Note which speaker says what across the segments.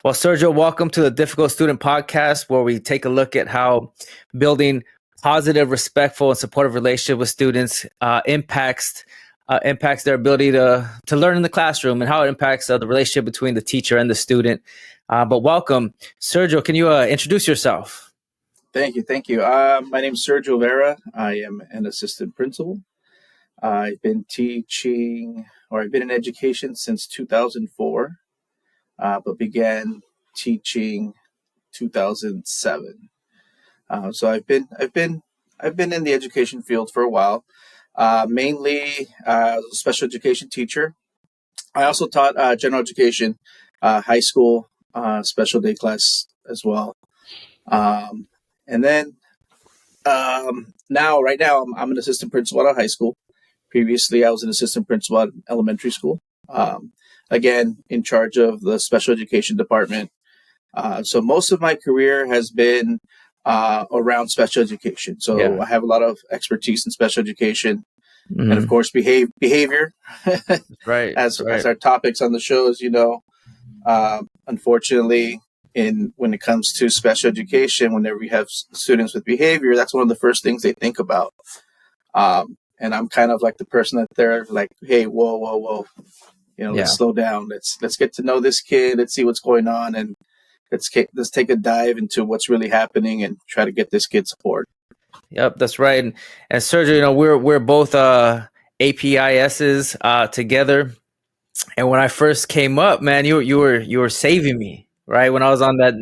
Speaker 1: Well, Sergio, welcome to the Difficult Student Podcast, where we take a look at how building positive, respectful, and supportive relationship with students impacts their ability to learn in the classroom, and how it impacts the relationship between the teacher and the student. But welcome, Sergio. Can you introduce yourself?
Speaker 2: Thank you. My name is Sergio Vera. I am an assistant principal. I've been in education since 2004, but began teaching 2007. So I've been in the education field for a while. Mainly as a special education teacher. I also taught general education, high school, special day class as well. And then right now, I'm an assistant principal at a high school. Previously, I was an assistant principal at elementary school. Again, in charge of the special education department. So most of my career has been around special education. So I have a lot of expertise in special education, and of course, behavior.
Speaker 1: Right.
Speaker 2: As our topics on the show, as you know. Unfortunately, when it comes to special education, whenever we have students with behavior, that's one of the first things they think about. And I'm kind of like the person that they're like, hey, whoa. Let's slow down. Let's get to know this kid. Let's see what's going on, and let's take a dive into what's really happening and try to get this kid support.
Speaker 1: Yep, that's right. And Sergio, we're both APISs together. And when I first came up, man, you were saving me, right? When I was on that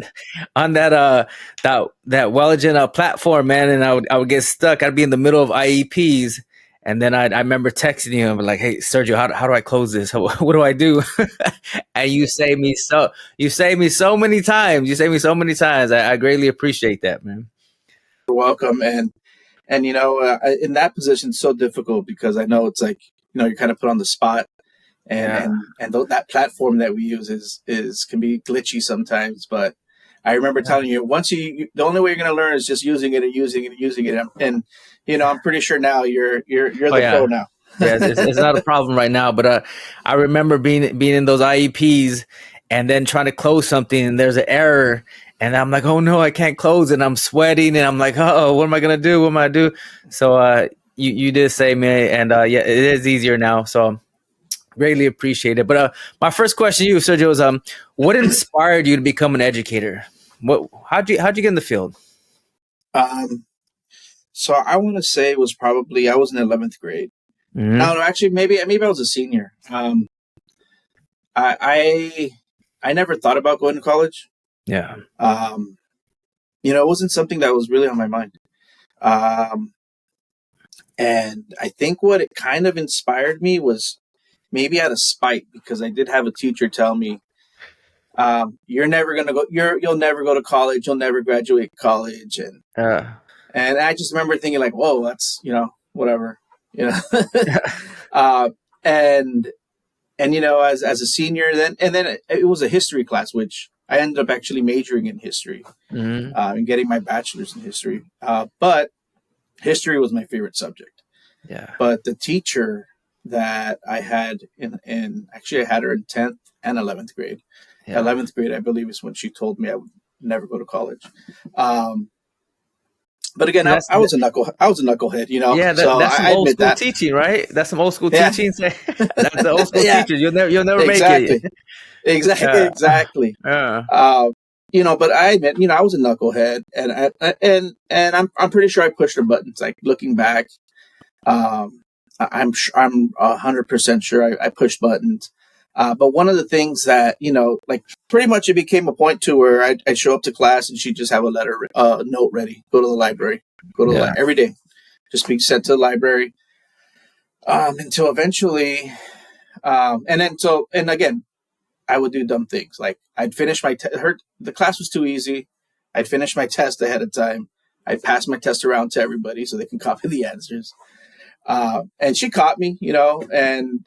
Speaker 1: Welligent platform, man, and I would get stuck. I'd be in the middle of IEPs, and then I remember texting you and be like, "Hey, Sergio, how do I close this? What do I do?" And you saved me so many times. I greatly appreciate that, man.
Speaker 2: You're welcome. And in that position, it's so difficult because I know it's like, you're kind of put on the spot. And that platform that we use can be glitchy sometimes. But I remember telling you, the only way you're going to learn is just using it. And I'm pretty sure now you're the pro now.
Speaker 1: Yeah, it's not a problem right now. But I remember being in those IEPs and then trying to close something, and there's an error, and I'm like, oh no, I can't close it. And I'm sweating, and I'm like, oh, what am I gonna do? What am I do? So you did save me, and it is easier now. So greatly appreciate it. But my first question to you, Sergio, is what inspired you to become an educator? How'd you get in the field?
Speaker 2: So I want to say it was probably, I was in 11th grade.
Speaker 1: Mm-hmm.
Speaker 2: No, actually, maybe I was a senior. I never thought about going to college.
Speaker 1: Yeah.
Speaker 2: It wasn't something that was really on my mind. And I think what it kind of inspired me was maybe out of spite, because I did have a teacher tell me, you'll never go to college. You'll never graduate college. And I just remember thinking like, whoa, that's, whatever, and as a senior then it was a history class, which I ended up actually majoring in history, and getting my bachelor's in history. But history was my favorite subject.
Speaker 1: Yeah. But
Speaker 2: the teacher that I had I had her in 10th and 11th grade. Yeah. 11th grade, I believe, is when she told me I would never go to college. But again, I was a knucklehead,
Speaker 1: Yeah, that's some old school teaching, right? That's some old school teaching. That's the old school teachers. You'll never make it.
Speaker 2: Exactly. But I admit, I was a knucklehead, and I'm pretty sure I pushed her buttons. Like, looking back, I'm 100% sure I pushed buttons. But one of the things that, like, pretty much it became a point to where I'd show up to class and she'd just have a note ready. Go to the library. Every day. Just be sent to the library. Until eventually, and again, I would do dumb things. Like, I'd finish my the class was too easy. I'd finish my test ahead of time. I'd pass my test around to everybody so they can copy the answers. And she caught me, and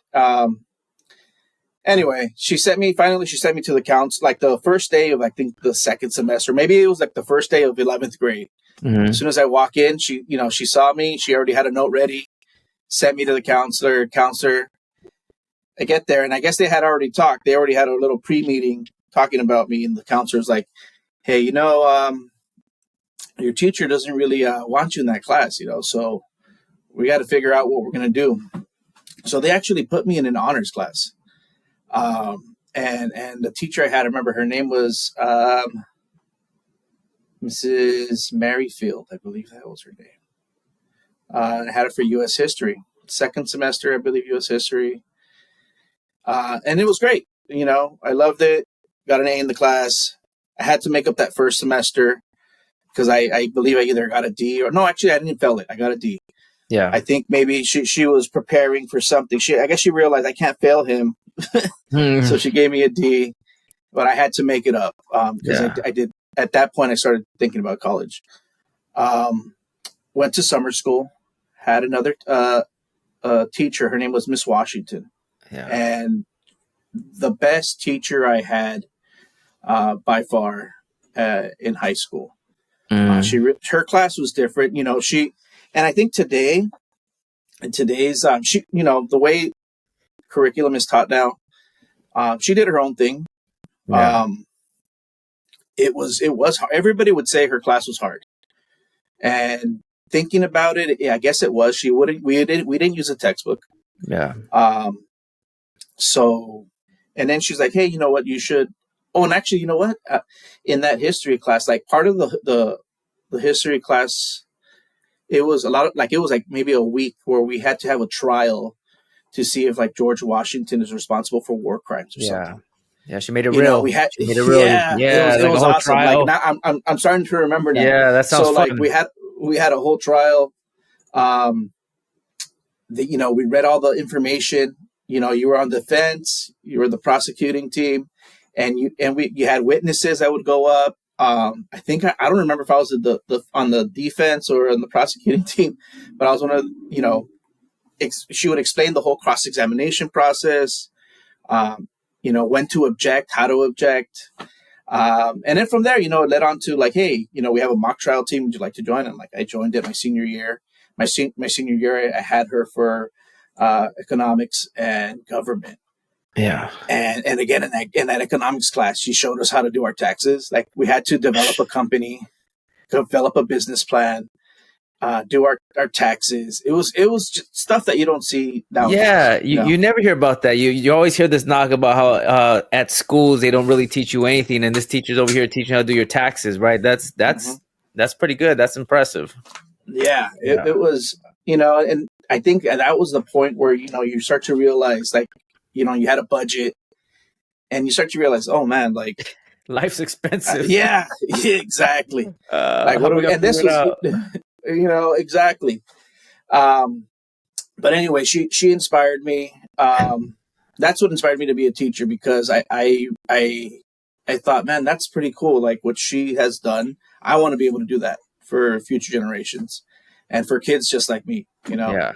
Speaker 2: anyway, she sent me to the counts, like the first day of, I think, the second semester. Maybe it was like the first day of 11th grade. Mm-hmm. As soon as I walk in, she saw me. She already had a note ready, sent me to the counselor. I get there, and I guess they had already talked. They already had a little pre-meeting talking about me, and the counselor's like, hey, your teacher doesn't really want you in that class, so we got to figure out what we're going to do. So they actually put me in an honors class. And the teacher I remember her name was Mrs. Merrifield, I believe that was her name. I had it for U.S. history, second semester, I believe, U.S. history. And it was great. I loved it. Got an A in the class. I had to make up that first semester because I believe I either got a D or no, actually I didn't fail it. I got a D.
Speaker 1: Yeah.
Speaker 2: I think maybe she was preparing for something. I guess she realized I can't fail him. So she gave me a D, but I had to make it up because I did. At that point, I started thinking about college. Went to summer school, had another teacher. Her name was Miss Washington.
Speaker 1: Yeah.
Speaker 2: And the best teacher I had by far in high school. Her class was different. And I think today, in today's, the way curriculum is taught now, she did her own thing.
Speaker 1: Yeah.
Speaker 2: It was hard. Everybody would say her class was hard. And thinking about it, I guess it was. We didn't use a textbook.
Speaker 1: Yeah.
Speaker 2: So, and then she's like, hey, you know what, you should. Oh, and actually, you know what? In that history class, like part of the history class, it was maybe a week where we had to have a trial to see if like George Washington is responsible for war crimes or something.
Speaker 1: Yeah, she made it real.
Speaker 2: She made it real. It was awesome.
Speaker 1: Trial.
Speaker 2: Like now, I'm starting to remember now.
Speaker 1: Yeah, that sounds fun.
Speaker 2: Like we had a whole trial. We read all the information. You were on the fence. You were the prosecuting team, and you had witnesses that would go up. I think I don't remember if I was on the defense or on the prosecuting team, but I was one of she would explain the whole cross-examination process. When to object, how to object. And then from there, it led on to like, hey, we have a mock trial team. Would you like to join? And like, I joined it my senior year. My senior year, I had her for economics and government.
Speaker 1: Yeah.
Speaker 2: And again, in that economics class, she showed us how to do our taxes. Like we had to develop a company, develop a business plan, do our taxes. It was just stuff that you don't see now.
Speaker 1: Yeah, you never hear about that. You always hear this knock about how at schools they don't really teach you anything, and this teacher's over here teaching how to do your taxes, right? That's pretty good. That's impressive.
Speaker 2: Yeah, it was, and I think that was the point where you start to realize, like, you had a budget, and you start to realize, oh man, like
Speaker 1: life's expensive.
Speaker 2: Yeah, exactly. Like what? And this was, exactly. But anyway, she inspired me. That's what inspired me to be a teacher, because I thought, man, that's pretty cool. Like what she has done, I want to be able to do that for future generations and for kids just like me.
Speaker 1: Yeah.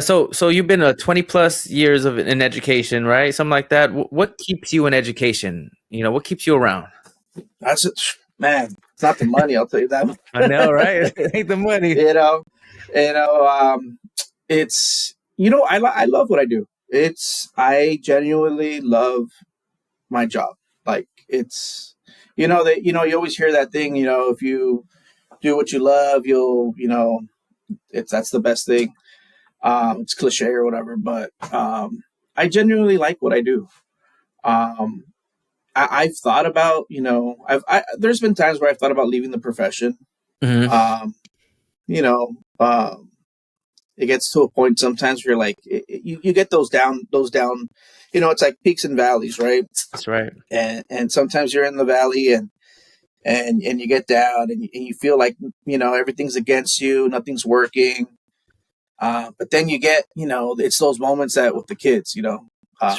Speaker 1: So you've been 20 plus years in education, right? Something like that. What keeps you in education? What keeps you around?
Speaker 2: That's it, man. It's not the money, I'll tell you that.
Speaker 1: I know, right? It ain't the money.
Speaker 2: It's I love what I do. I genuinely love my job. Like it's you always hear that thing, if you do what you love, you'll that's the best thing. It's cliche or whatever, but I genuinely like what I do. I've thought about, there's been times where I've thought about leaving the profession.
Speaker 1: Mm-hmm.
Speaker 2: It gets to a point sometimes where you're like, you get those down, it's like peaks and valleys, right?
Speaker 1: That's right.
Speaker 2: And sometimes you're in the valley and you get down and you feel like, everything's against you, nothing's working. But then you get, it's those moments that with the kids, right.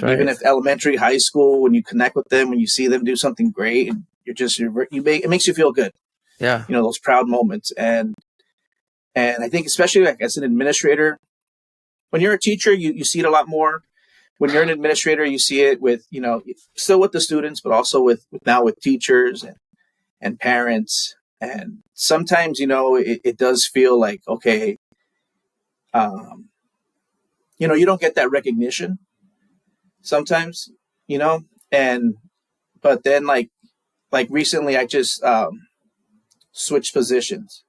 Speaker 2: Even if elementary, high school, when you connect with them, when you see them do something great, and it makes you feel good.
Speaker 1: Yeah.
Speaker 2: Those proud moments. And I think especially like as an administrator, when you're a teacher, you see it a lot more. When you're an administrator, you see it with, still with the students, but also with teachers and parents. And sometimes, it does feel like, okay, you don't get that recognition sometimes, but but then like recently I just switched positions.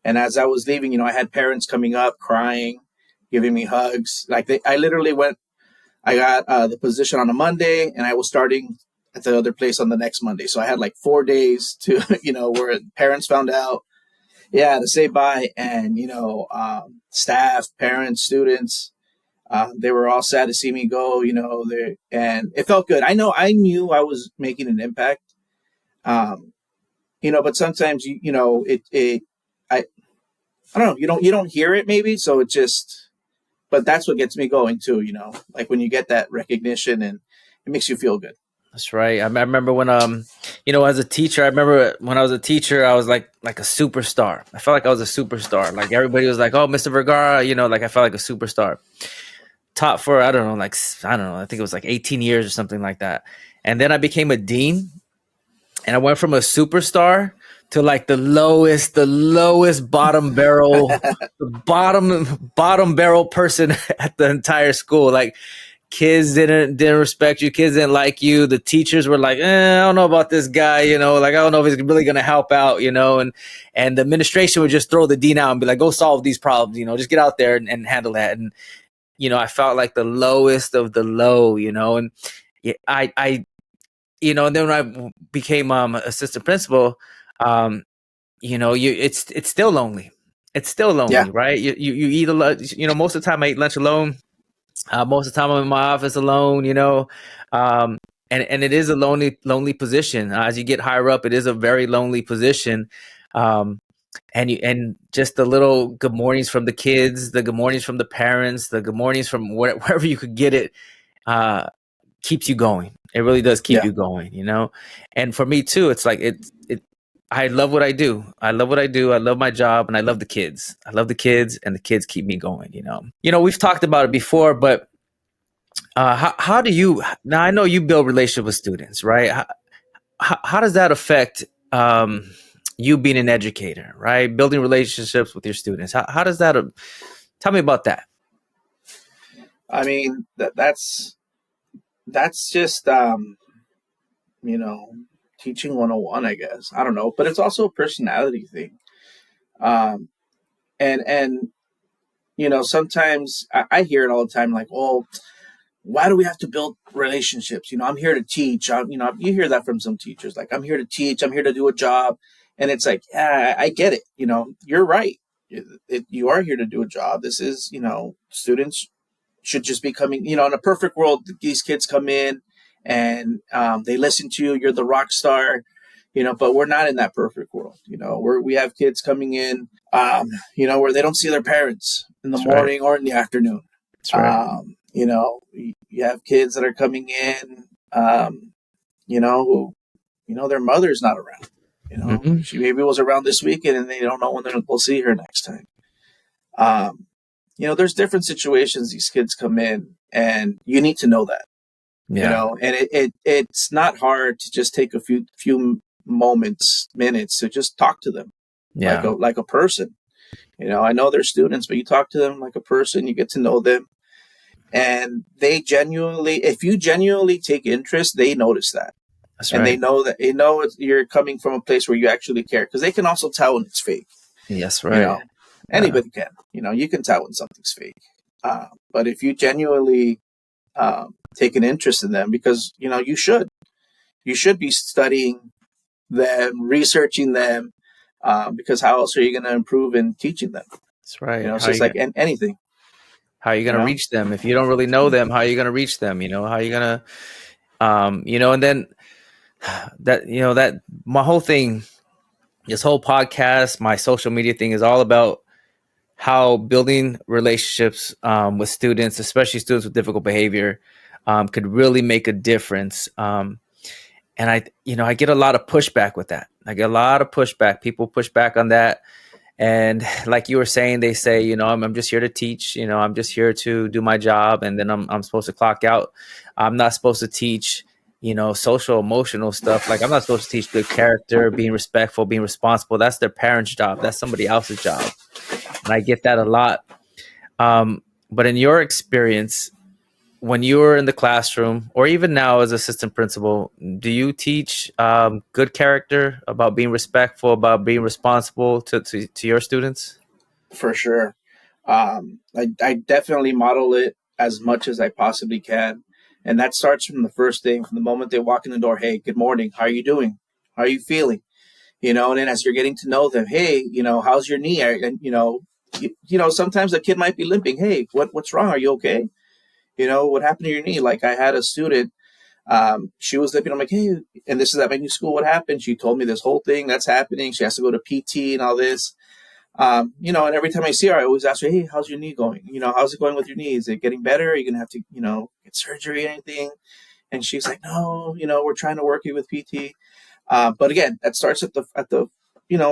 Speaker 2: And as I was leaving, I had parents coming up crying, giving me hugs. I literally I got the position on a Monday, and I was starting at the other place on the next Monday. So I had like 4 days to, where parents found out, to say bye. And, staff, parents, students, they were all sad to see me go, and it felt good. I knew I was making an impact. But sometimes I don't know, you don't hear it maybe. So but that's what gets me going too, like when you get that recognition and it makes you feel good.
Speaker 1: That's right. I remember when, as a teacher, I remember when I was a teacher, I was like a superstar. I felt like I was a superstar. Like everybody was like, "Oh, Mr. Vergara," like I felt like a superstar. Taught for, I think it was like 18 years or something like that. And then I became a dean, and I went from a superstar to like the lowest bottom barrel, the bottom barrel person at the entire school. Like kids didn't respect you. Kids didn't like you. The teachers were like, I don't know about this guy, like, I don't know if he's really going to help out, and the administration would just throw the dean out and be like, go solve these problems, just get out there and handle that. And, I felt like the lowest of the low, and I and then when I became assistant principal, it's still lonely. It's still lonely, right? You eat a lot. Most of the time I eat lunch alone. Most of the time I'm in my office alone. And it is a lonely position. As you get higher up, it is a very lonely position. And just the little good mornings from the kids, the good mornings from the parents, the good mornings from wherever you could get it, keeps you going. It really does keep you going, And for me too, it's like I love what I do. I love what I do. I love my job, and I love the kids. I love the kids, and the kids keep me going. We've talked about it before, but how do you? Now I know you build relationships with students, right? How does that affect you being an educator, right? Building relationships with your students. How does that? Tell me about that.
Speaker 2: I mean, that's just teaching 101, I guess. I don't know, but it's also a personality thing. And sometimes I hear it all the time, like, oh, why do we have to build relationships? I'm here to teach. You hear that from some teachers, like, I'm here to teach, I'm here to do a job. And it's like, yeah, I get it. You're right. You are here to do a job. This is, students should just be coming, in a perfect world, these kids come in and they listen to you. You're the rock star, but we're not in that perfect world. We have kids coming in, where they don't see their parents in the morning or in the afternoon.
Speaker 1: That's right.
Speaker 2: You have kids that are coming in, who, their mother's not around.
Speaker 1: Mm-hmm.
Speaker 2: She maybe was around this weekend and they don't know when they'll see her next time. There's different situations these kids come in, and you need to know that. And it's not hard to just take a few minutes to just talk to them, like a person. I know they're students, but you talk to them like a person. You get to know them, and if you genuinely take interest, they notice that.
Speaker 1: That's
Speaker 2: and
Speaker 1: right.
Speaker 2: they know you're coming from a place where you actually care, because they can also tell when it's fake.
Speaker 1: Yes, right.
Speaker 2: Anybody can. You can tell when something's fake. But if you genuinely take an interest in them, because you should be studying them, researching them, because how else are you going to improve in teaching them?
Speaker 1: That's right.
Speaker 2: It's just like anything.
Speaker 1: How are you going to reach them if you don't really know them? How are you going to reach them? How are you going to, and then that my whole thing, this whole podcast, my social media thing is all about how building relationships with students, especially students with difficult behavior, could really make a difference. And I get a lot of pushback with that. I get a lot of pushback. People push back on that. And like you were saying, they say, I'm just here to teach, I'm just here to do my job. And then I'm supposed to clock out. I'm not supposed to teach, social, emotional stuff. Like, I'm not supposed to teach good character, being respectful, being responsible. That's their parents' job. That's somebody else's job. And I get that a lot. But in your experience, when you were in the classroom, or even now as assistant principal, do you teach good character, about being respectful, about being responsible to your students?
Speaker 2: For sure. I definitely model it as much as I possibly can. And that starts from the first thing, from the moment they walk in the door. Hey, good morning. How are you doing? How are you feeling? And then as you're getting to know them, hey, how's your knee? And, sometimes a kid might be limping. Hey, what's wrong? Are you okay? What happened to your knee? Like I had a student, she was limping. I'm like, hey, and this is at my new school. What happened? She told me this whole thing that's happening. She has to go to PT and all this. And every time I see her, I always ask her, hey, how's your knee going? How's it going with your knee? Is it getting better? Are you going to have to, get surgery or anything? And she's like, no, we're trying to work you with PT. But again, that starts at the,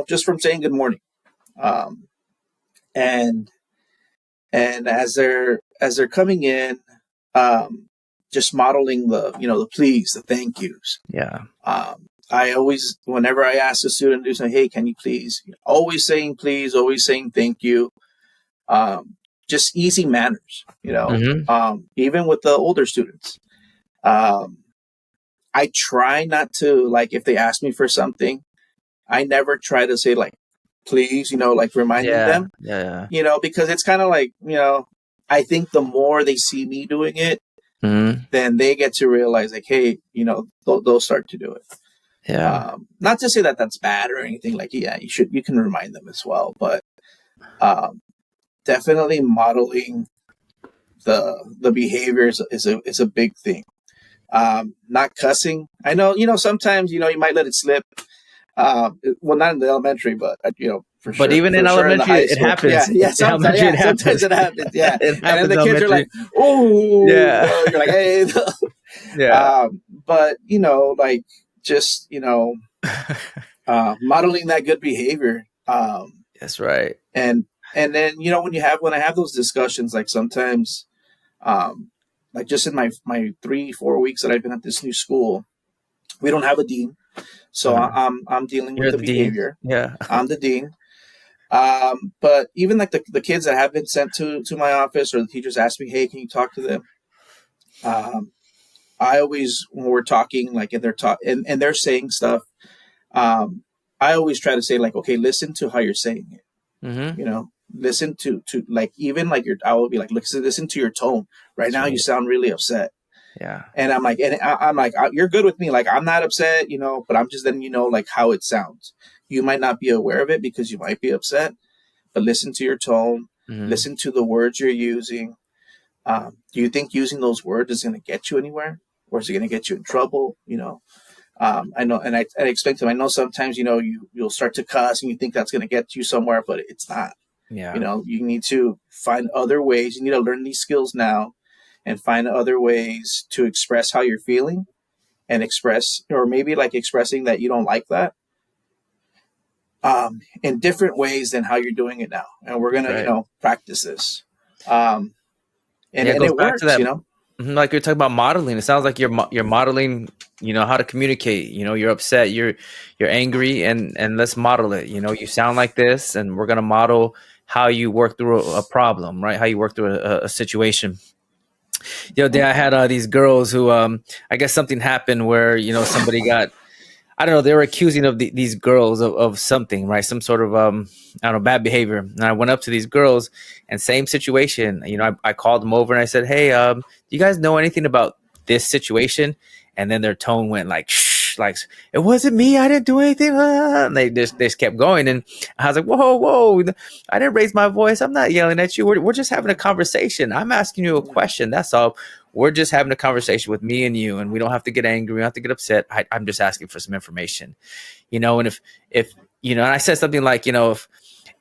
Speaker 2: just from saying good morning. And as they're coming in, just modeling the please, the thank yous.
Speaker 1: Yeah.
Speaker 2: I always, whenever I ask a student to say, hey, can you please? Always saying please, always saying thank you. Just easy manners, even with the older students. I try not to, like, if they ask me for something, I never try to say, like, please, like reminding them, because it's kind of like, I think the more they see me doing it, then they get to realize, like, hey, they'll start to do it.
Speaker 1: Yeah.
Speaker 2: Not to say that that's bad or anything. Like, yeah, you can remind them as well, but definitely modeling the behaviors is a big thing. Not cussing. I know, sometimes, you might let it slip. Well, not in the elementary, but for sure.
Speaker 1: But even in elementary, it happens.
Speaker 2: Yeah, sometimes it happens. Yeah,
Speaker 1: it happens.
Speaker 2: And then the kids are like, "Oh,
Speaker 1: yeah."
Speaker 2: You're like, "Hey."
Speaker 1: Yeah.
Speaker 2: But like, just modeling that good behavior.
Speaker 1: That's right.
Speaker 2: And then when I have those discussions, like sometimes, like just in my 3-4 weeks that I've been at this new school, we don't have a dean. So I'm dealing with the behavior.
Speaker 1: Dean. Yeah,
Speaker 2: I'm the dean. But even like the kids that have been sent to my office, or the teachers ask me, hey, can you talk to them? I always, when we're talking, like, and they're saying stuff, I always try to say, like, okay, listen to how you're saying it. Listen to like, even like I will be like, listen to your tone. Right now, you sound really upset.
Speaker 1: Yeah.
Speaker 2: And I'm like, you're good with me. Like, I'm not upset, but I'm just letting you know, like, how it sounds. You might not be aware of it because you might be upset, but listen to your tone. Listen to the words you're using. Do you think using those words is going to get you anywhere, or is it going to get you in trouble? I know, and I explain to them, I know sometimes, you'll start to cuss and you think that's going to get you somewhere, but it's not.
Speaker 1: Yeah.
Speaker 2: You need to find other ways. You need to learn these skills now and find other ways to express how you're feeling, and or maybe like expressing that you don't like that, in different ways than how you're doing it now. And we're going to, practice this. And it works,
Speaker 1: like you're talking about modeling. It sounds like you're modeling, how to communicate. You're upset, you're angry, and let's model it. You sound like this, and we're gonna model how you work through a problem, right? How you work through a situation. The other day I had these girls who, I guess something happened where somebody got, I don't know, they were accusing of these girls of something, right? Some sort of, I don't know, bad behavior. And I went up to these girls, and same situation. I called them over and I said, hey, do you guys know anything about this situation? And then their tone went like, shh, like, it wasn't me. I didn't do anything. And they just kept going. And I was like, whoa, I didn't raise my voice. I'm not yelling at you. We're just having a conversation. I'm asking you a question. That's all. We're just having a conversation with me and you, and we don't have to get angry. We don't have to get upset. I'm just asking for some information, and if and I said something like,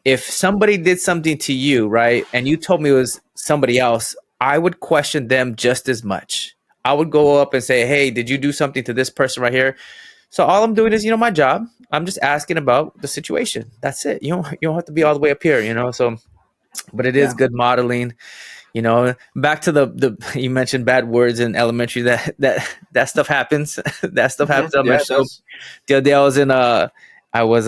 Speaker 1: if somebody did something to you, right, and you told me it was somebody else, I would question them just as much. I would go up and say, hey, did you do something to this person right here? So all I'm doing is, my job. I'm just asking about the situation. That's it. You don't have to be all the way up here, So, but it is good modeling. Back to the you mentioned bad words in elementary. That stuff happens. That stuff happens. The other day I was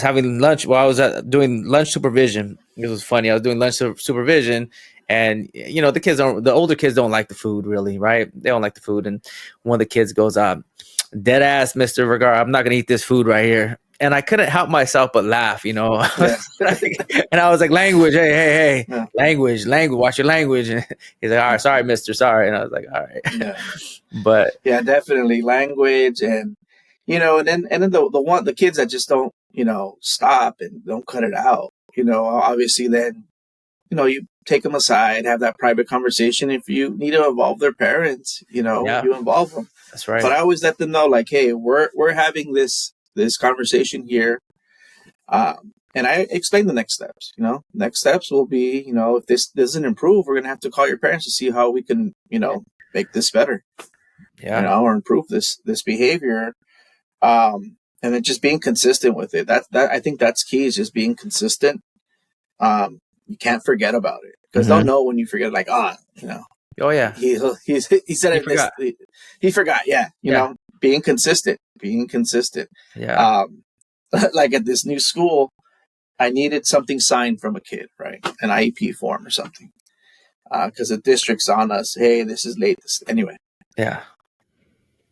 Speaker 1: having lunch. Well, I was doing lunch supervision. It was funny. I was doing lunch supervision, And the older kids don't like the food really, right? They don't like the food. And one of the kids goes, dead ass, Mr. Vergara, I'm not gonna eat this food right here. And I couldn't help myself but laugh,
Speaker 2: Yeah.
Speaker 1: And I was like, language, hey, yeah. language, watch your language. And he's like, all right, sorry, mister, sorry. And I was like, all right.
Speaker 2: Yeah.
Speaker 1: But
Speaker 2: yeah, definitely language. And and then the kids that just don't stop and don't cut it out, obviously then you take them aside, have that private conversation. If you need to involve their parents, you involve them.
Speaker 1: That's right.
Speaker 2: But I always let them know, like, hey, we're having this conversation here. And I explain the next steps. Next steps will be, if this doesn't improve, we're going to have to call your parents to see how we can, make this better.
Speaker 1: Yeah.
Speaker 2: Or improve this behavior. And then just being consistent with it. That I think that's key, is just being consistent. You can't forget about it, because they'll know when you forget, like,
Speaker 1: oh yeah,
Speaker 2: he said it.
Speaker 1: Forgot.
Speaker 2: He forgot. Yeah. You know, being consistent.
Speaker 1: Yeah.
Speaker 2: Like at this new school, I needed something signed from a kid, right? An IEP form or something. Because the district's on us. Hey, this is late. Anyway.
Speaker 1: Yeah.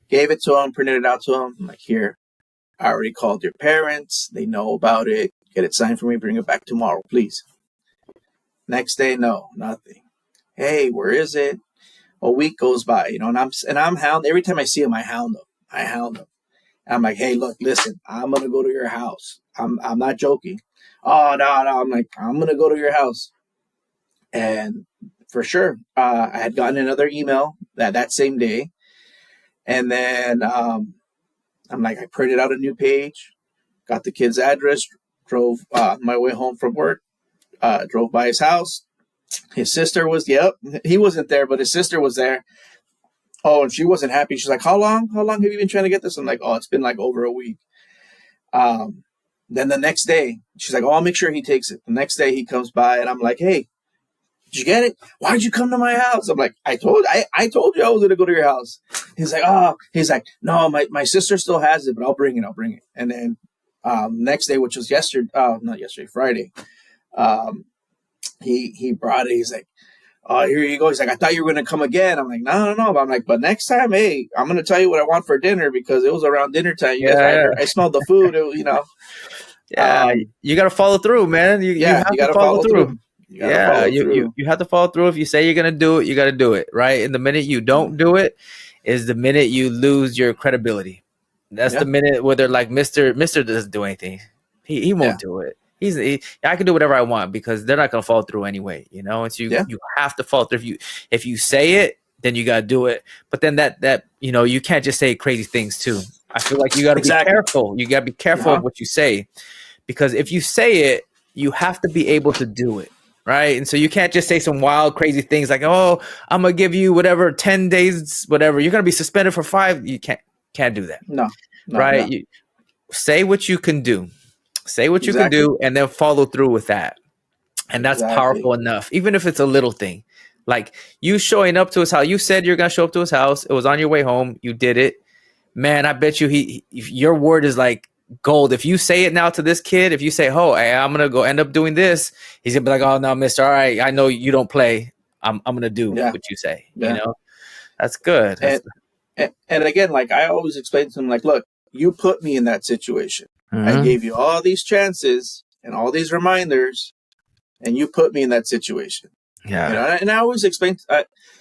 Speaker 2: Gave it to him, printed it out to him. I'm like, here, I already called your parents. They know about it. Get it signed for me. Bring it back tomorrow, please. Next day, no, nothing. Hey, where is it? A week goes by, and I'm hound. Every time I see him, I hound him. I'm like, hey, look, listen, I'm gonna go to your house. I'm not joking. Oh no. I'm like, I'm gonna go to your house. And for sure, I had gotten another email that same day. And then I'm like, I printed out a new page, got the kid's address, drove my way home from work, drove by his house. His sister was, he wasn't there, but his sister was there. Oh, and she wasn't happy. She's like, how long have you been trying to get this? I'm like, oh, it's been like over a week. Then the next day, she's like, oh, I'll make sure he takes it. The next day he comes by and I'm like, hey, did you get it? Why'd you come to my house? I'm like, I told you I was going to go to your house. He's like, no, my sister still has it, but I'll bring it. And then next day, which was Friday, he brought it. He's like, oh, here you go. He's like, I thought you were going to come again. I'm like, no. But I'm like, but next time, hey, I'm going to tell you what I want for dinner, because it was around dinner time. I smelled the food,
Speaker 1: Yeah, you got to follow through, man. You have to follow through. You have to follow through. If you say you're going to do it, you got to do it, right? And the minute you don't do it is the minute you lose your credibility. That's the minute where they're like, Mr. doesn't do anything. He won't do it. I can do whatever I want, because they're not going to follow through anyway, And so you have to follow through. If you say it, then you got to do it. But then that you can't just say crazy things too. I feel like you got to be careful. You got to be careful of what you say, because if you say it, you have to be able to do it. Right. And so you can't just say some wild, crazy things like, oh, I'm going to give you whatever, 10 days, whatever. You're going to be suspended for 5. You can't do that.
Speaker 2: No.
Speaker 1: Right.
Speaker 2: No.
Speaker 1: You say what you can do. Say what you can do, and then follow through with that. And that's powerful enough, even if it's a little thing. Like you showing up to his house. You said you're going to show up to his house. It was on your way home. You did it. Man, I bet you your word is like gold. If you say it now to this kid, if you say, oh, hey, I'm going to go end up doing this, he's going to be like, oh, no, mister, all right, I know you don't play. I'm going to do what you say. That's good.
Speaker 2: And again, like I always explain to him, like, look, you put me in that situation.
Speaker 1: Mm-hmm.
Speaker 2: I gave you all these chances and all these reminders, and you put me in that situation.
Speaker 1: Yeah.
Speaker 2: And I always explain,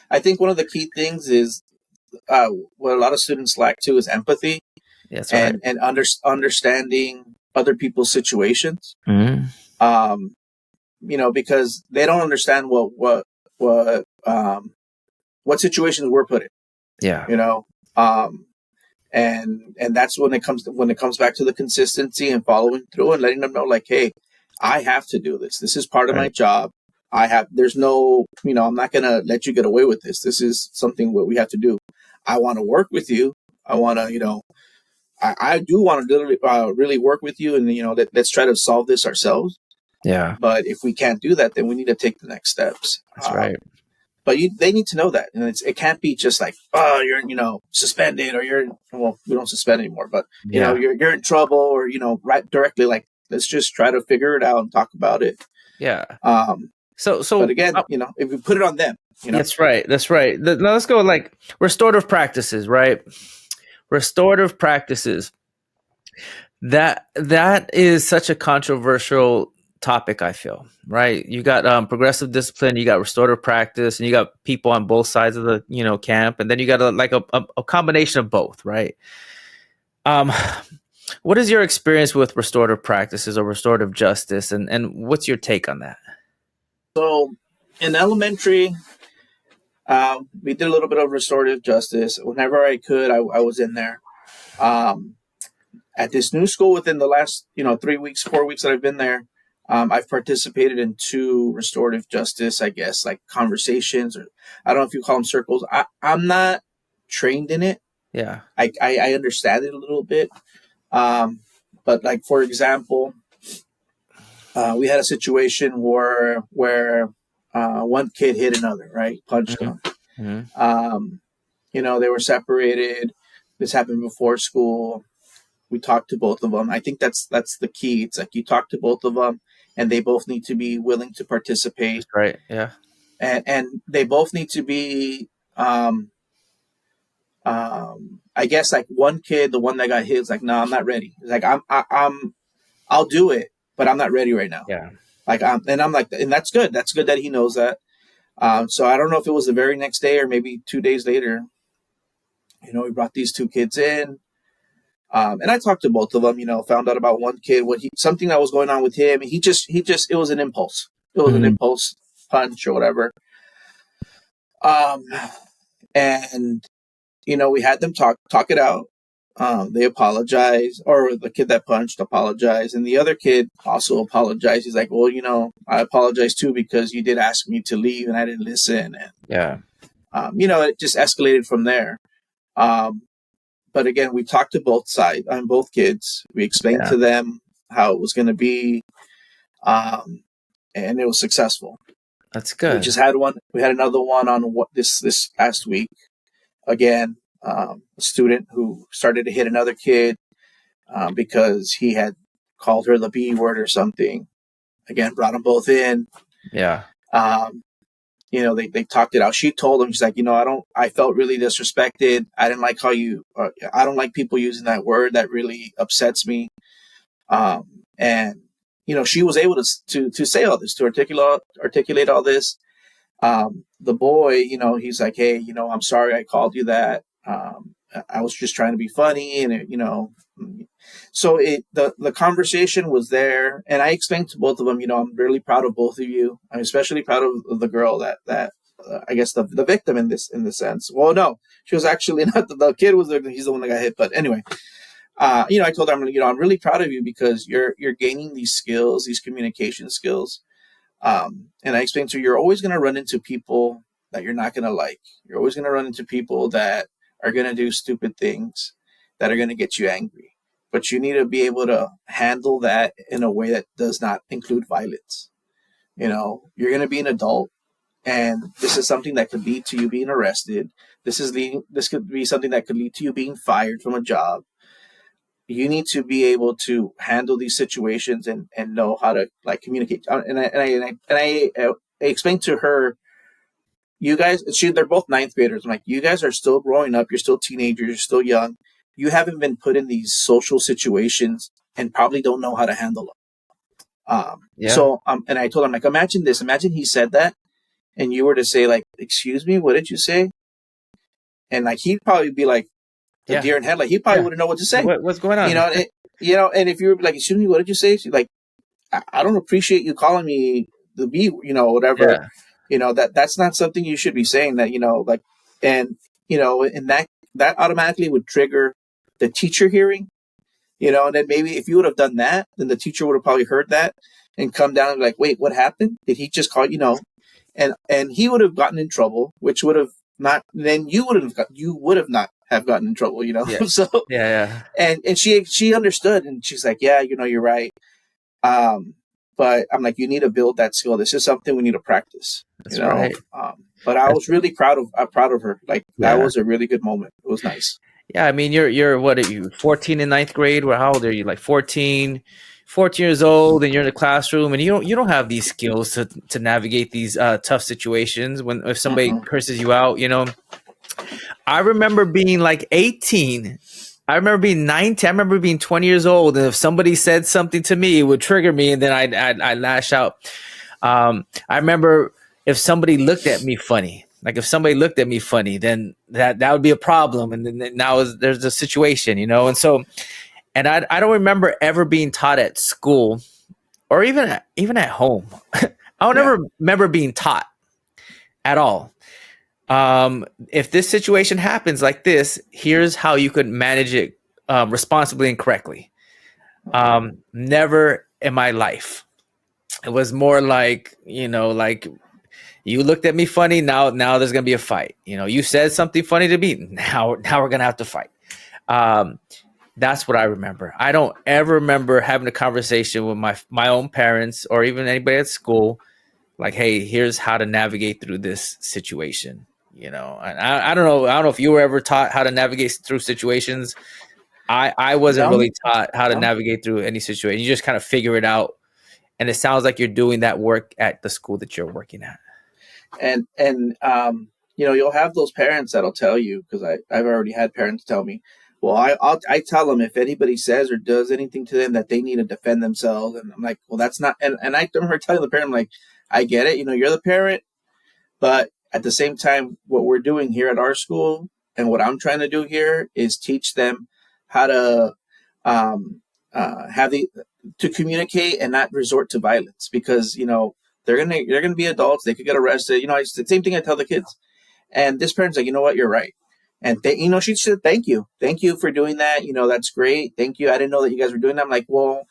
Speaker 2: I think one of the key things is what a lot of students lack too is empathy.
Speaker 1: That's right.
Speaker 2: And understanding other people's situations.
Speaker 1: Mm-hmm.
Speaker 2: Because they don't understand what situations we're put in.
Speaker 1: Yeah.
Speaker 2: And that's when it comes back to the consistency and following through and letting them know, like, hey, I have to do this. This is part of my job. There's no, I'm not going to let you get away with this. This is something what we have to do. I want to work with you. I want to, I do want to really work with you, and let's try to solve this ourselves.
Speaker 1: Yeah.
Speaker 2: But if we can't do that, then we need to take the next steps.
Speaker 1: That's right.
Speaker 2: But they need to know that, and it can't be just like, oh, you're suspended, or we don't suspend anymore, but you're in trouble, or right directly, like, let's just try to figure it out and talk about it.
Speaker 1: Yeah.
Speaker 2: But again, if we put it on them,
Speaker 1: That's right. Now let's go like restorative practices, right? Restorative practices. That is such a controversial topic, I feel, right? You got progressive discipline, you got restorative practice, and you got people on both sides of the camp, and then you got a combination of both, right? What is your experience with restorative practices or restorative justice, and what's your take on that?
Speaker 2: So in elementary, we did a little bit of restorative justice. Whenever I could, I was in there. At this new school, within the last 3 weeks, 4 weeks that I've been there, I've participated in 2 restorative justice, I guess, like conversations, or I don't know if you call them circles. I'm not trained in it.
Speaker 1: Yeah,
Speaker 2: I understand it a little bit, but like for example, we had a situation where one kid hit another, right? Punched him. Mm-hmm. They were separated. This happened before school. We talked to both of them. I think that's the key. It's like you talk to both of them, and they both need to be willing to participate.
Speaker 1: That's right. Yeah.
Speaker 2: And they both need to be, I guess, like one kid, the one that got hit, is like, no, I'm not ready. It's like I'll do it, but I'm not ready right now.
Speaker 1: Yeah.
Speaker 2: Like I'm like, and that's good. That's good that he knows that. So I don't know if it was the very next day or maybe 2 days later. We brought these 2 kids in. And I talked to both of them, found out about one kid, something that was going on with him. He just, it was an impulse. It was an impulse punch or whatever. And, we had them talk it out. They apologized, or the kid that punched apologized. And the other kid also apologized. He's like, well, I apologize too, because you did ask me to leave and I didn't listen. And,
Speaker 1: yeah.
Speaker 2: It just escalated from there. But again, we talked to both sides, both kids. We explained to them how it was going to be, and it was successful.
Speaker 1: That's good.
Speaker 2: We just had one. We had another one on this last week. Again, a student who started to hit another kid because he had called her the B word or something. Again, brought them both in.
Speaker 1: Yeah.
Speaker 2: They talked it out. She told him, she's like, I felt really disrespected. I didn't like I don't like people using that word. That really upsets me. And, she was able to say all this, to articulate all this. The boy, he's like, hey, I'm sorry I called you that. I was just trying to be funny. And, so the conversation was there, and I explained to both of them, I'm really proud of both of you. I'm especially proud of the girl that I guess the victim in this sense. Well, no, she was actually not. The kid was there. He's the one that got hit. But anyway, I told her, I'm really proud of you because you're gaining these skills, these communication skills. And I explained to her, you're always going to run into people that you're not going to like. You're always going to run into people that are going to do stupid things, that are going to get you angry. But you need to be able to handle that in a way that does not include violence. You're going to be an adult, and this is something that could lead to you being arrested. This could be something that could lead to you being fired from a job. You need to be able to handle these situations and know how to communicate. And I explained to her, you guys, they're both 9th graders. I'm like, you guys are still growing up. You're still teenagers. You're still young. You haven't been put in these social situations and probably don't know how to handle them. So, and I told him, imagine this. Imagine he said that, and you were to say, excuse me, what did you say? And he'd probably be like a deer in headlight. He probably wouldn't know what to say.
Speaker 1: What's going on?
Speaker 2: And if you were like, excuse me, what did you say? She's like, I don't appreciate you calling me the B, whatever. Yeah. That's not something you should be saying. That and that automatically would trigger the teacher hearing, and then maybe if you would have done that, then the teacher would have probably heard that and come down and be like, wait, what happened? Did he just call, and he would have gotten in trouble, which would have not, then you would have not have gotten in trouble,
Speaker 1: Yeah.
Speaker 2: So,
Speaker 1: yeah.
Speaker 2: And she understood, and she's like, yeah, you're right. But I'm like, you need to build that skill. This is something we need to practice.
Speaker 1: That's right.
Speaker 2: But I was really proud of her. That was a really good moment. It was nice.
Speaker 1: Yeah, I mean, you're what are you, 14 in 9th grade? How old are you? 14. 14 years old and you're in the classroom and you don't have these skills to navigate these tough situations when if somebody curses you out, I remember being like 18. I remember being 19. I remember being 20 years old, and if somebody said something to me, it would trigger me, and then I'd lash out. I remember if somebody looked at me funny, like if somebody looked at me funny, then that would be a problem, and then now there's a situation, and so, and I don't remember ever being taught at school or even at home. I don't ever remember being taught at all. If this situation happens like this, here's how you could manage it responsibly and correctly. Never in my life. It was more like, like you looked at me funny. Now there's going to be a fight. You said something funny to me. Now we're going to have to fight. That's what I remember. I don't ever remember having a conversation with my own parents or even anybody at school. Like, hey, here's how to navigate through this situation. And I don't know. I don't know if you were ever taught how to navigate through situations. I wasn't really taught how to navigate through any situation. You just kind of figure it out. And it sounds like you're doing that work at the school that you're working at.
Speaker 2: And you'll have those parents that'll tell you, because I've already had parents tell me, well, I tell them if anybody says or does anything to them that they need to defend themselves. And I'm like, well, that's not. And I remember telling the parent, I'm like, I get it. You're the parent, but at the same time, what we're doing here at our school and what I'm trying to do here is teach them how to to communicate and not resort to violence, because they're gonna be adults. They could get arrested. It's the same thing I tell the kids. And this parent's like, you know what, you're right. And she said, thank you for doing that. That's great. Thank you. I didn't know that you guys were doing that. I'm like, well,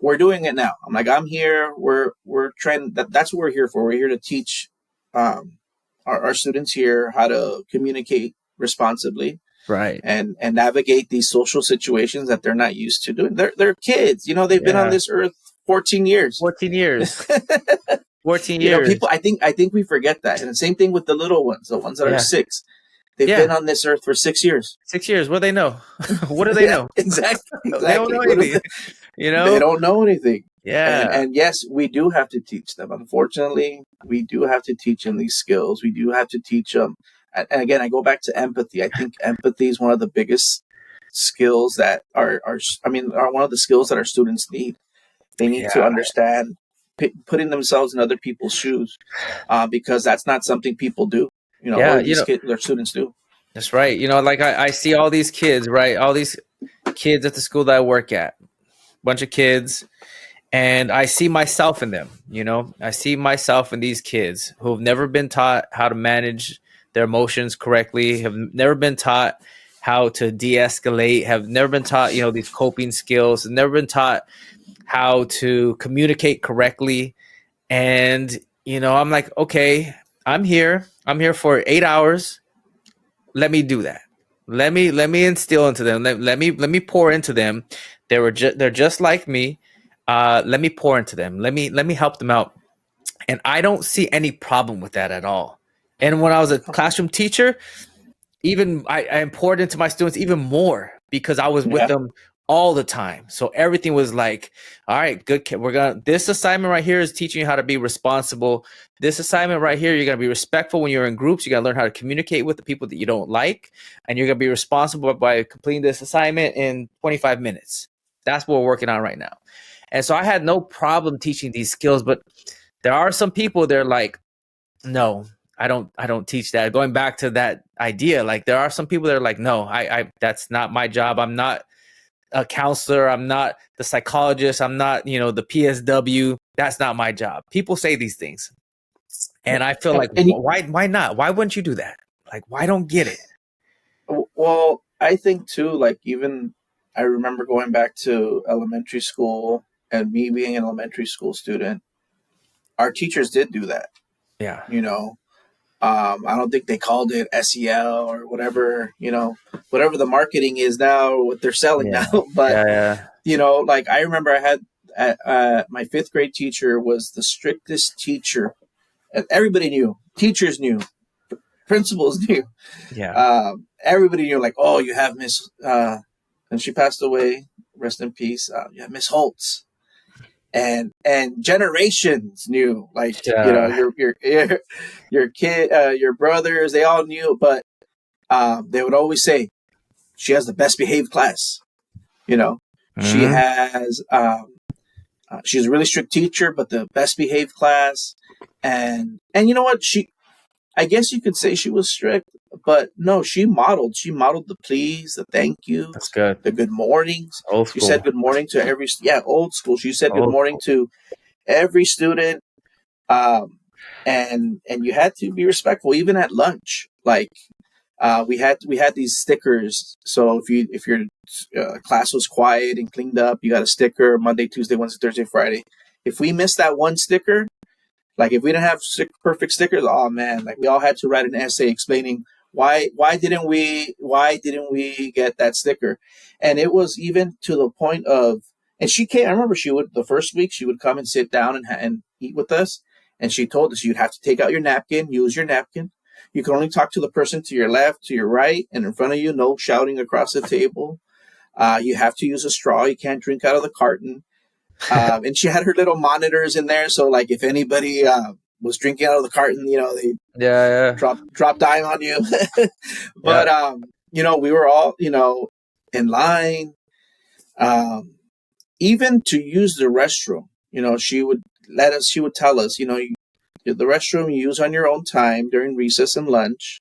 Speaker 2: we're doing it now. I'm like, I'm here. We're trying. That's what we're here for. We're here to teach our students here how to communicate responsibly,
Speaker 1: right,
Speaker 2: and navigate these social situations that they're not used to doing. They're kids. They've been on this earth 14 years.
Speaker 1: 14 years. 14 years.
Speaker 2: People. I think we forget that. And the same thing with the little ones, the ones that are 6. They've been on this earth for 6 years.
Speaker 1: 6 years. What do they know? What do they know?
Speaker 2: Exactly.
Speaker 1: They don't know anything.
Speaker 2: They don't know anything.
Speaker 1: Yeah.
Speaker 2: And yes, we do have to teach them. Unfortunately, we do have to teach them these skills. We do have to teach them. And again, I go back to empathy. I think empathy is one of the biggest skills that are one of the skills that our students need. They need to understand putting themselves in other people's shoes, because that's not something people do. Their students do.
Speaker 1: That's right. Like I see all these kids, right? All these kids at the school that I work at, bunch of kids, and I see myself in them. I see myself in these kids who have never been taught how to manage their emotions correctly, have never been taught how to de-escalate, have never been taught, these coping skills, have never been taught how to communicate correctly. And, I'm like, okay, I'm here for 8 hours. Let me do that. Let me instill into them. Let me pour into them. They're just like me. Let me pour into them. Let me help them out. And I don't see any problem with that at all. And when I was a classroom teacher, even I poured into my students even more, because I was with them all the time. So everything was like, all right, good kid. This assignment right here is teaching you how to be responsible. This assignment right here, you're going to be respectful when you're in groups. You got to learn how to communicate with the people that you don't like. And you're going to be responsible by completing this assignment in 25 minutes. That's what we're working on right now. And so I had no problem teaching these skills, but there are some people, they're like, no, I don't teach that. Going back to that idea, like there are some people that are like, no, I that's not my job. I'm not a counselor. I'm not the psychologist. I'm not, the PSW. That's not my job. People say these things. And I feel like, why not? Why wouldn't you do that? Like, why don't get it?
Speaker 2: Well, I think too, like, even I remember going back to elementary school and me being an elementary school student, our teachers did do that.
Speaker 1: Yeah.
Speaker 2: I don't think they called it SEL or whatever, whatever the marketing is now, what they're selling now. But, like I remember I had my 5th grade teacher was the strictest teacher. And everybody knew. Teachers knew. Principals knew.
Speaker 1: Yeah.
Speaker 2: Everybody knew, like, oh, you have Miss, and she passed away. Rest in peace. You have Miss Holtz. and generations knew, like, you know, your kid, your brothers, they all knew, but they would always say she has the best behaved class. You know, she has she's a really strict teacher, but the best behaved class. And you know what, I guess you could say she was strict, but no, she modeled the please, the thank yous,
Speaker 1: That's good.
Speaker 2: the good mornings.
Speaker 1: Old
Speaker 2: She
Speaker 1: school.
Speaker 2: said good morning to every, old school. She said good
Speaker 1: Old
Speaker 2: morning to every student. And you had to be respectful, even at lunch. Like, we had these stickers. So if your class was quiet and cleaned up, you got a sticker Monday, Tuesday, Wednesday, Thursday, Friday. If we missed that one sticker, like if we didn't have perfect stickers, oh man, like we all had to write an essay explaining why didn't we get that sticker. And it was even to the point of, and she came, I remember the first week she would come and sit down and eat with us, and she told us you'd have to take out your napkin, use your napkin. You can only talk to the person to your left, to your right, and in front of you. No shouting across the table. You have to use a straw. You can't drink out of the carton. And she had her little monitors in there, so like if anybody was drinking out of the carton, you know, they drop dime on you. But you know, we were all, you know, in line. Even to use the restroom, you know, she would tell us, you know, the restroom you use on your own time during recess and lunch.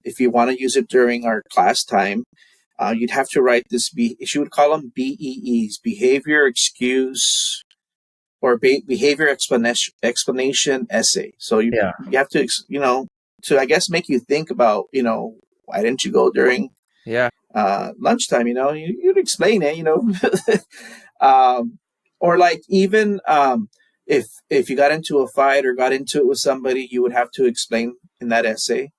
Speaker 2: If you want to use it during our class time, you'd have to write this. She would call them BEEs, behavior excuse or behavior explanation essay. So you have to, you know, to, I guess, make you think about, you know, why didn't you go during lunchtime? You know, you'd explain it, you know. Or like even if you got into a fight or got into it with somebody, you would have to explain in that essay.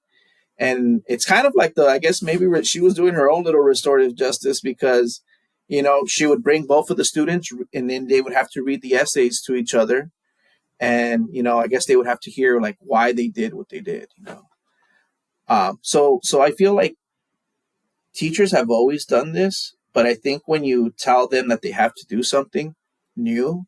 Speaker 2: And it's kind of like I guess maybe she was doing her own little restorative justice, because, you know, she would bring both of the students and then they would have to read the essays to each other. And, you know, I guess they would have to hear like why they did what they did, you know. So I feel like teachers have always done this, but I think when you tell them that they have to do something new,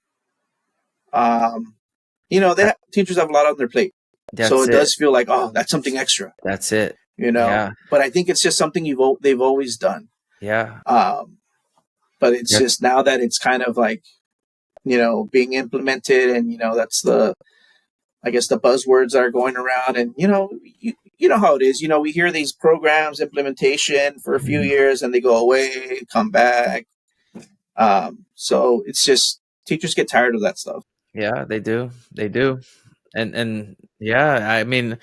Speaker 2: you know, teachers have a lot on their plate. So it does feel like, oh, that's something extra.
Speaker 1: That's it.
Speaker 2: You know, but I think it's just something they've always done.
Speaker 1: Yeah.
Speaker 2: But it's just now that it's kind of like, you know, being implemented, and, you know, that's I guess the buzzwords that are going around, and, you know, you know how it is. You know, we hear these programs implementation for a few years and they go away, come back. So it's just, teachers get tired of that stuff.
Speaker 1: Yeah, they do. They do. And yeah, I mean,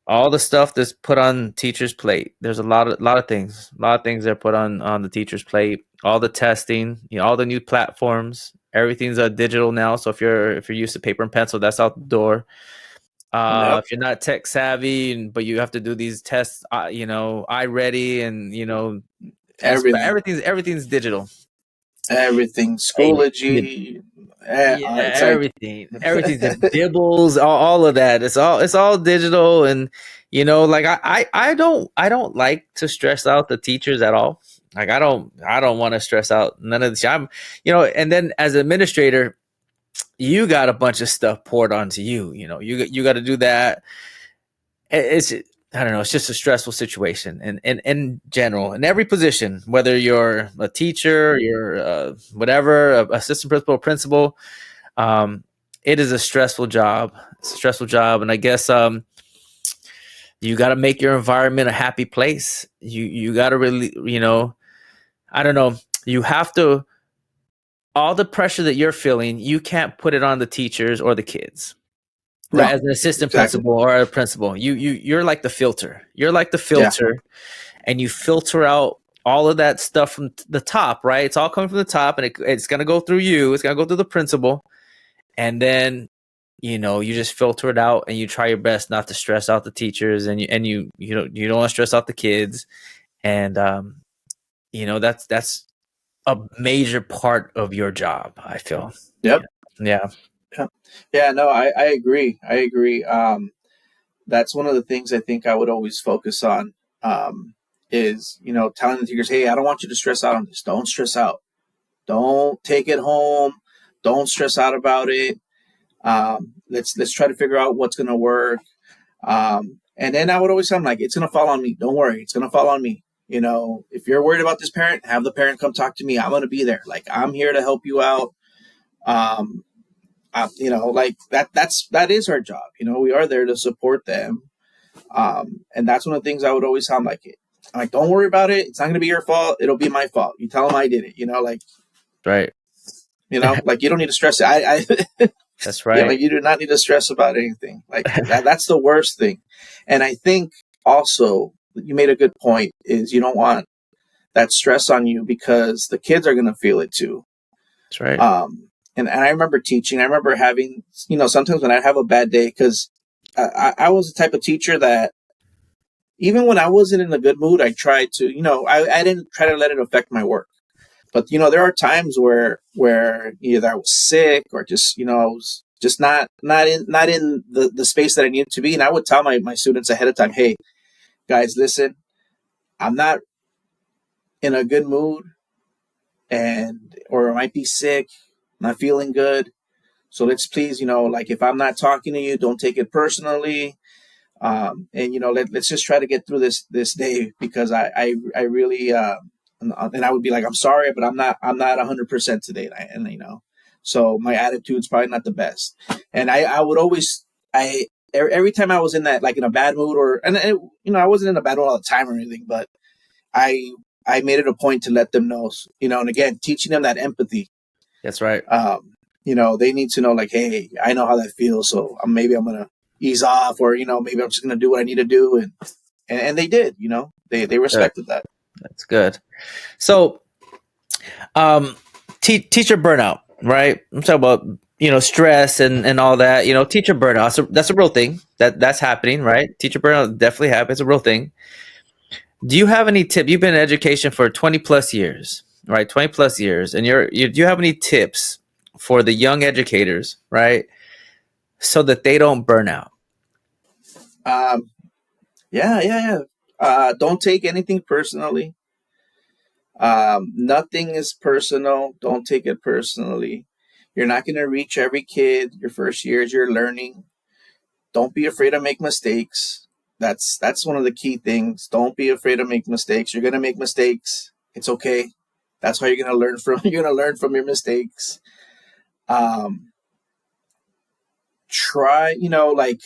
Speaker 1: all the stuff that's put on teachers' plate. There's a lot of things. A lot of things that are put on the teacher's plate. All the testing, you know, all the new platforms. Everything's digital now. So if you're used to paper and pencil, that's out the door. If you're not tech savvy, but you have to do these tests, you know, iReady, and, you know, everything's digital.
Speaker 2: Everything, Schoology,
Speaker 1: everything, the Dibbles, all of that. It's all digital, and, you know, like I don't like to stress out the teachers at all. Like I don't want to stress out none of this. I'm, you know, and then as an administrator, you got a bunch of stuff poured onto you. You know, you got to do that. It's, I don't know. It's just a stressful situation, and in general, in every position, whether you're a teacher, you're whatever, assistant principal, it is a stressful job. It's a stressful job, and I guess you got to make your environment a happy place. You got to really, you know, I don't know. You have to. All the pressure that you're feeling, you can't put it on the teachers or the kids. Right, as an assistant principal or a principal, you're like the filter. You're like the filter, and you filter out all of that stuff from the top. Right, it's all coming from the top, and it's gonna go through you. It's gonna go through the principal, and then, you know, you just filter it out, and you try your best not to stress out the teachers, and you don't want to stress out the kids, and you know, that's a major part of your job, I feel.
Speaker 2: Yep.
Speaker 1: Yeah.
Speaker 2: No, I agree. That's one of the things I think I would always focus on, is, telling the teachers, hey, I don't want you to stress out on this. Don't stress out. Don't take it home. Don't stress out about it. Let's try to figure out what's going to work. And then I would always tell them, like, it's going to fall on me. Don't worry. It's going to fall on me. You know, if you're worried about this parent, have the parent come talk to me. I'm going to be there. Like, I'm here to help you out. You know, like that is our job. You know, we are there to support them. And that's one of the things I would always tell them, like, don't worry about it. It's not going to be your fault. It'll be my fault. You tell them I did it, you know, like,
Speaker 1: right.
Speaker 2: You know, like, you don't need to stress it.
Speaker 1: That's right.
Speaker 2: Yeah, like, you do not need to stress about anything. Like, that's the worst thing. And I think also you made a good point, is you don't want that stress on you, because the kids are going to feel it too.
Speaker 1: That's right.
Speaker 2: And I remember teaching, I remember having, you know, sometimes when I have a bad day, because I was the type of teacher that even when I wasn't in a good mood, I tried to, you know, I didn't try to let it affect my work. But, you know, there are times where either I was sick or just, you know, I was just not in the space that I needed to be. And I would tell my students ahead of time, hey, guys, listen, I'm not in a good mood, or I might be sick, not feeling good. So let's please, you know, like, if I'm not talking to you, don't take it personally. And, you know, let's just try to get through this day, because I really, and I would be like, I'm sorry, but I'm not 100% today. And you know, so my attitude's probably not the best. And I would always, every time I was in that, like, in a bad mood, you know, I wasn't in a bad mood all the time or anything, but I made it a point to let them know, you know, and again, teaching them that empathy.
Speaker 1: That's right.
Speaker 2: You know, they need to know, like, hey, I know how that feels. So maybe I'm going to ease off, or, you know, maybe I'm just going to do what I need to do. And they did, you know, they respected that.
Speaker 1: That's good. So, teacher burnout, right? I'm talking about, you know, stress and all that, you know, teacher burnout. So that's a real thing that's happening, right? Teacher burnout definitely happens. It's a real thing. Do you have any tip? You've been in education for 20 plus years, right? 20 plus years. And do you have any tips for the young educators, right? So that they don't burn out?
Speaker 2: Yeah. Don't take anything personally. Nothing is personal. Don't take it personally. You're not going to reach every kid. Your first years, you're learning. Don't be afraid to make mistakes. That's one of the key things. Don't be afraid to make mistakes. You're going to make mistakes. It's okay. That's how you're going to learn from. You're going to learn from your mistakes. Try, you know, like,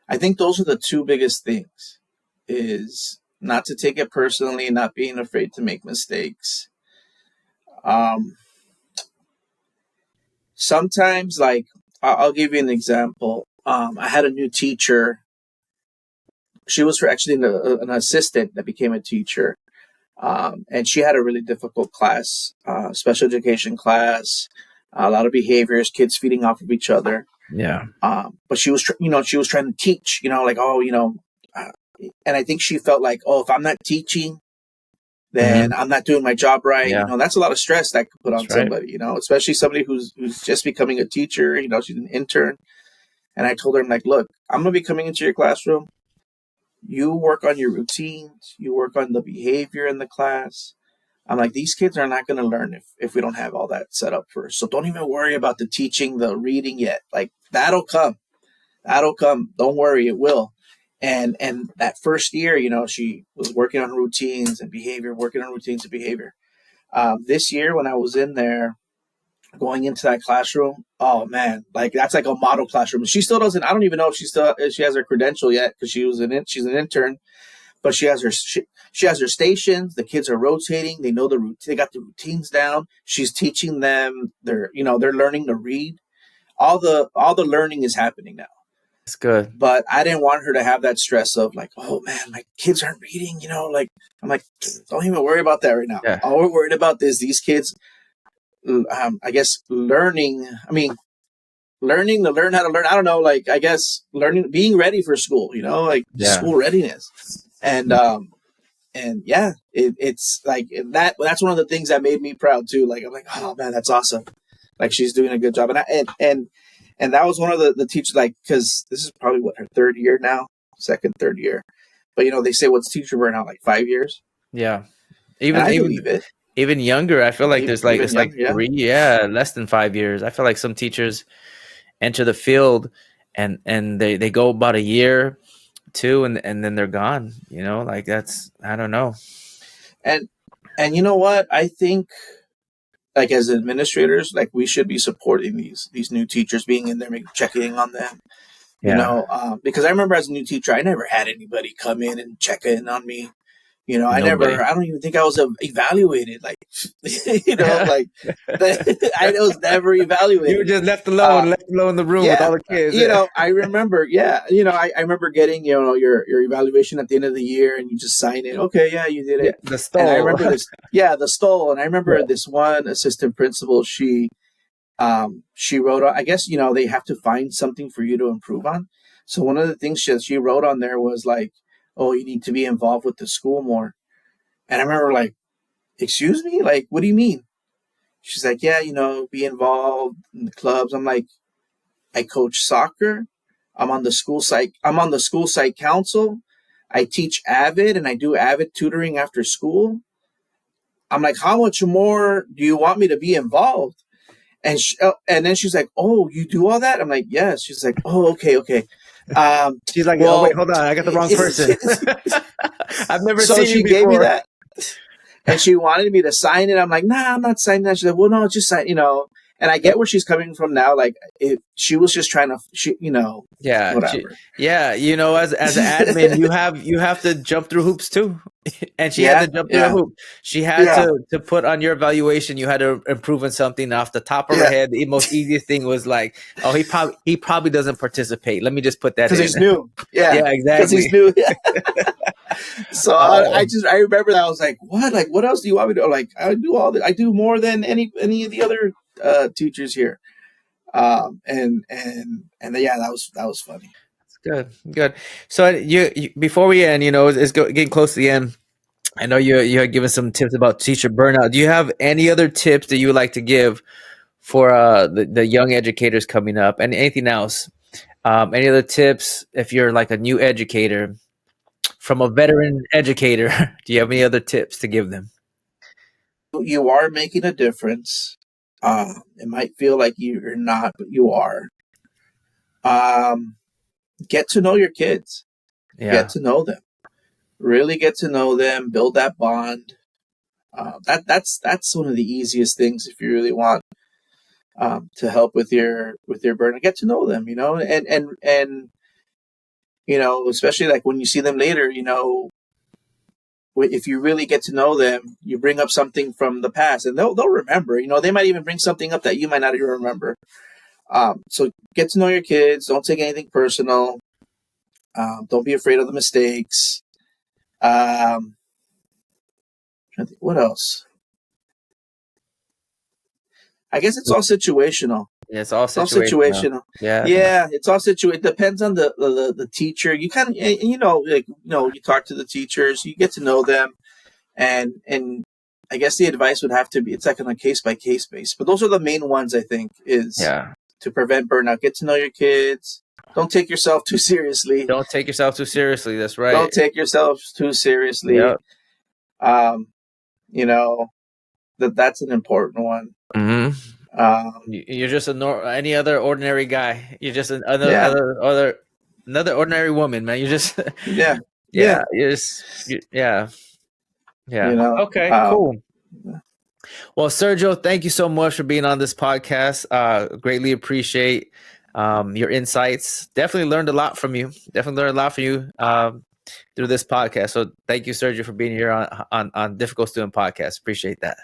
Speaker 2: I think those are the two biggest things, is not to take it personally, not being afraid to make mistakes. Sometimes, like, I'll give you an example. I had a new teacher. She was actually an assistant that became a teacher. And she had a really difficult class, special education class, a lot of behaviors, kids feeding off of each other.
Speaker 1: Yeah.
Speaker 2: But she was, she was trying to teach, you know, like, and I think she felt like, if I'm not teaching, then I'm not doing my job right. Yeah. You know, that's a lot of stress that could put on somebody, you know, especially somebody who's just becoming a teacher, you know, she's an intern. And I told her, I'm like, look, I'm going to be coming into your classroom. You work on your routines. You work on the behavior in the class. I'm like, these kids are not going to learn if we don't have all that set up first. So don't even worry about the teaching, the reading yet. Like, that'll come. That'll come. Don't worry, it will. And that first year, you know, she was working on routines and behavior, This year, when I was in there, going into that classroom, oh man, like, that's like a model classroom. She still doesn't. I don't even know if she has her credential yet, because she's an intern. But she has her stations. The kids are rotating. They know they got the routines down. She's teaching them. They're learning to read. All the learning is happening now.
Speaker 1: It's good.
Speaker 2: But I didn't want her to have that stress of, like, oh man, my kids aren't reading, you know, like, I'm like, don't even worry about that right now. Yeah. All we're worried about is these kids, I guess, learning to learn how to learn. I don't know, like, I guess being ready for school, you know, like, school readiness. And yeah, it's like that's one of the things that made me proud too. Like, I'm like, oh man, that's awesome. Like, she's doing a good job. And that was one of the teachers, like, because this is probably her third year now, third year. But, you know, they say, what's teacher burnout, like 5 years?
Speaker 1: Yeah.
Speaker 2: I believe it.
Speaker 1: even younger. I feel like there's like it's like
Speaker 2: younger,
Speaker 1: 3, less than 5 years. I feel like some teachers enter the field and they go about a year, 2, and then they're gone. You know, like that's, I don't know.
Speaker 2: And you know what? I think, like, as administrators, like, we should be supporting these new teachers, being in there, checking on them. You know, because I remember as a new teacher, I never had anybody come in and check in on me. You know, I don't even think I was evaluated. Like, you know, like I was never evaluated.
Speaker 1: You were just left alone in the room with all the kids.
Speaker 2: You know, I remember, you know, I remember getting, you know, your evaluation at the end of the year, and you just sign it. Okay, yeah, you did it.
Speaker 1: The stole.
Speaker 2: And I remember this, the stole. And I remember this one assistant principal, she wrote on, I guess, you know, they have to find something for you to improve on. So one of the things she wrote on there was like, oh, you need to be involved with the school more. And I remember like, excuse me? Like, what do you mean? She's like, yeah, you know, be involved in the clubs. I'm like, I coach soccer. I'm on the school site council. I teach Avid, and I do Avid tutoring after school. I'm like, how much more do you want me to be involved? And then she's like, oh, you do all that? I'm like, yes. She's like, oh, okay.
Speaker 1: She's like, well, oh, wait, hold on. I got the wrong person. I've never seen you before. So she gave me that.
Speaker 2: And she wanted me to sign it. I'm like, nah, I'm not signing that. She's like, well, no, just sign, you know. And I get where she's coming from now. Like, she was just trying to, you know, whatever.
Speaker 1: You know, as an admin, you have to jump through hoops too. And she had to jump through a hoop. She had to put on your evaluation. You had to improve on something off the top of her head. The most easiest thing was like, oh, he probably doesn't participate. Let me just put that in.
Speaker 2: Because he's new. Yeah, exactly. Because he's new. So I remember that. I was like, what? Like, what else do you want me to do? Like, I do all that. I do more than any of the other teachers here. And that was funny.
Speaker 1: Good. So you before we end, you know, it's getting close to the end. I know you had given some tips about teacher burnout. Do you have any other tips that you would like to give for the young educators coming up, and anything else? Any other tips if you're like a new educator from a veteran educator? Do you have any other tips to give them?
Speaker 2: You are making a difference. It might feel like you're not, but you are. Get to know your kids. Get to know them. Really get to know them. Build that bond. That's one of the easiest things if you really want to help with your burden. Get to know them, you know, and you know, especially like when you see them later, you know, if you really get to know them, you bring up something from the past, and they'll remember. You know, they might even bring something up that you might not even remember. So get to know your kids. Don't take anything personal. Don't be afraid of the mistakes. What else? I guess it's all situational.
Speaker 1: Yeah, it's all situational.
Speaker 2: Yeah, it's all situational. It depends on the teacher. You kind of, you know, like, you know, you talk to the teachers, you get to know them, and I guess the advice would have to be, it's like on a case by case basis. But those are the main ones, I think, is to prevent burnout. Get to know your kids. Don't take yourself too seriously.
Speaker 1: Don't take yourself too seriously. That's right.
Speaker 2: Don't take yourself too seriously.
Speaker 1: Yep.
Speaker 2: You know, that's an important one.
Speaker 1: Mm-hmm. You're just any other ordinary guy. You're just another ordinary woman, man. You're just
Speaker 2: yeah.
Speaker 1: You're just yeah.
Speaker 2: You know,
Speaker 1: okay, cool. Well, Sergio, thank you so much for being on this podcast. Greatly appreciate your insights. Definitely learned a lot from you. Through this podcast. So thank you, Sergio, for being here on Difficult Student Podcast. Appreciate that.